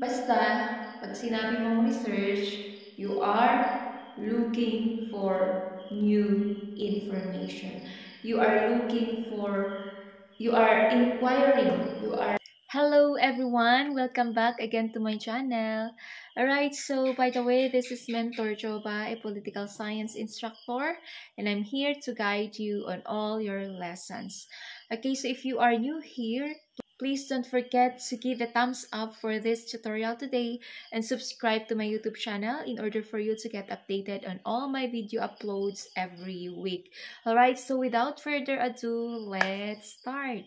Basta, pag sinabi mong research, you are looking for new information. You are inquiring, you are... Hello everyone! Welcome back again to my channel. Alright, so by the way, this is Mentor Joba, a political science instructor, and I'm here to guide you on all your lessons. Okay, so if you are new here, please don't forget to give a thumbs up for this tutorial today and subscribe to my YouTube channel in order for you to get updated on all my video uploads every week. Alright, so without further ado, let's start!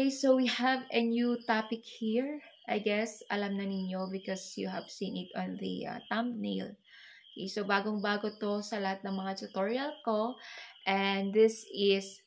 Okay, so we have a new topic here. I guess alam na ninyo because you have seen it on the thumbnail. Okay, so bagong-bago to sa lahat ng mga tutorial ko, and this is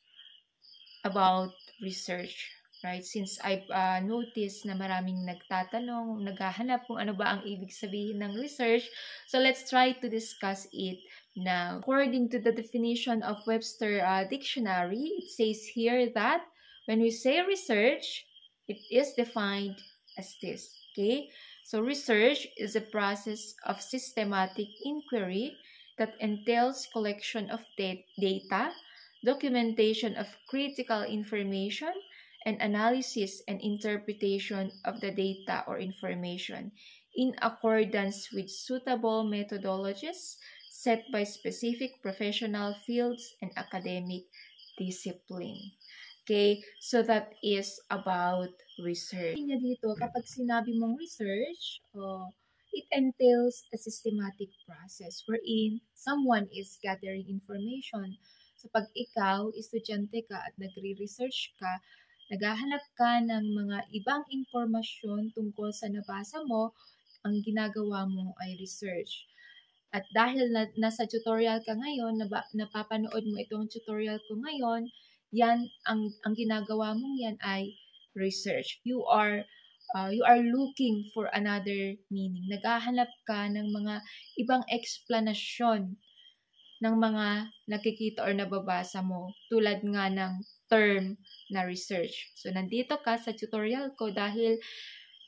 about research, right? Since I've noticed na maraming nagtatanong, naghahanap kung ano ba ang ibig sabihin ng research, so let's try to discuss it now. According to the definition of Webster Dictionary, it says here that when we say research, it is defined as this, okay? So research is a process of systematic inquiry that entails collection of data, documentation of critical information, and analysis and interpretation of the data or information in accordance with suitable methodologies set by specific professional fields and academic discipline. Okay, so that is about research. Niya dito, kapag sinabi mong research, it entails a systematic process wherein someone is gathering information. So pag ikaw, estudyante ka at nagre-research ka, naghahanap ka ng mga ibang impormasyon tungkol sa nabasa mo, ang ginagawa mo ay research. At dahil nasa tutorial ka ngayon, napapanood mo itong tutorial ko ngayon, yan, ang ginagawa mong yan ay research. You are looking for another meaning. Naghahanap ka ng mga ibang eksplanasyon ng mga nakikita or nababasa mo, tulad nga ng term na research. So, nandito ka sa tutorial ko dahil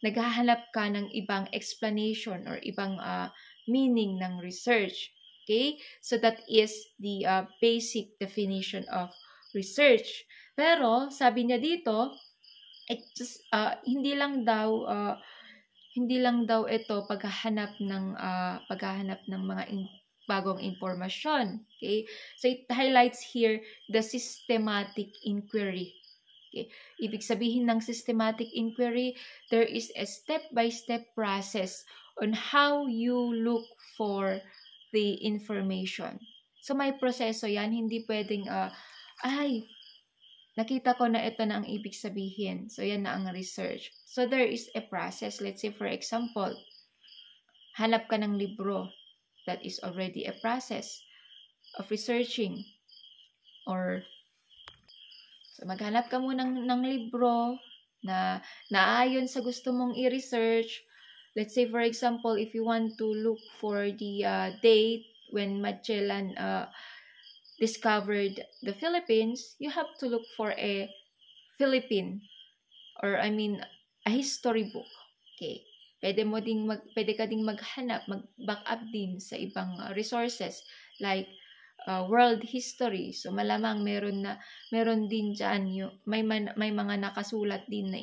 naghahanap ka ng ibang explanation or ibang meaning ng research. Okay? So, that is the basic definition of research. Pero, sabi niya dito, hindi lang daw ito paghahanap ng mga bagong impormasyon. Okay? So, it highlights here the systematic inquiry. Okay? Ibig sabihin ng systematic inquiry, there is a step-by-step process on how you look for the information. So, may proseso yan. Hindi pwedeng, nakita ko na ito na ang ibig sabihin. So, yan na ang research. So, there is a process. Let's say, for example, hanap ka ng libro. That is already a process of researching. Or, so, maghanap ka muna ng libro na naayon sa gusto mong i-research. Let's say, for example, if you want to look for the date when Magellan discovered the Philippines, you have to look for a a history book. Okay. Pwede ka ding maghanap, mag-back up din sa ibang resources like world history. So malamang meron din diyan may mga nakasulat din na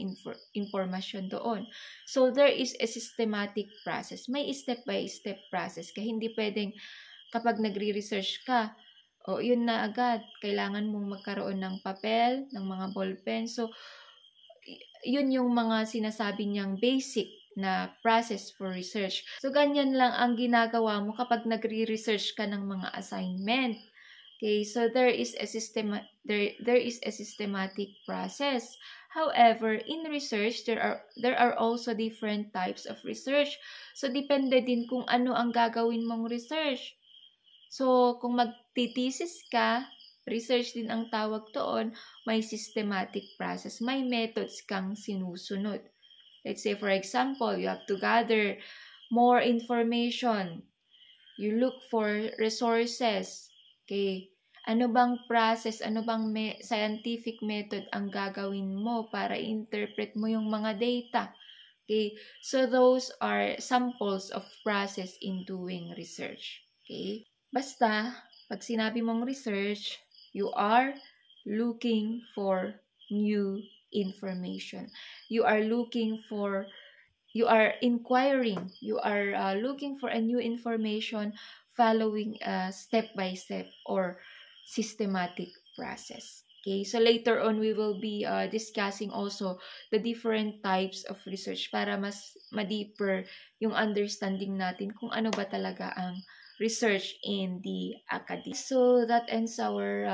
information doon. So there is a systematic process. May step by step process. Kaya hindi pwedeng kapag nagre-research ka, yun na agad. Kailangan mong magkaroon ng papel, ng mga ballpen. So, yun yung mga sinasabi niyang basic na process for research. So, ganyan lang ang ginagawa mo kapag nagre-research ka ng mga assignment. Okay, so there is a systematic process. However, in research, there are also different types of research. So, depende din kung ano ang gagawin mong research. So, kung magtitesis ka, research din ang tawag doon, may systematic process. May methods kang sinusunod. Let's say, for example, you have to gather more information. You look for resources. Okay? Ano bang process, ano bang scientific method ang gagawin mo para interpret mo yung mga data? Okay? So, those are samples of process in doing research. Okay? Basta, pag sinabi mong research, you are looking for new information. You are looking for, you are inquiring, you are looking for a new information following a step-by-step or systematic process. Okay, so later on we will be discussing also the different types of research para mas ma-deeper yung understanding natin kung ano ba talaga ang research in the academy. So that ends our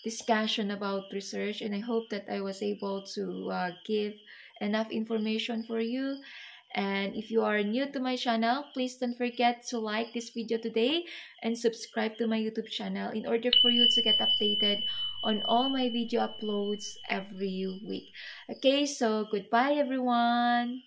discussion about research, and I hope that I was able to give enough information for you. And if you are new to my channel, please don't forget to like this video today and subscribe to my YouTube channel in order for you to get updated on all my video uploads every week. Okay, so goodbye everyone.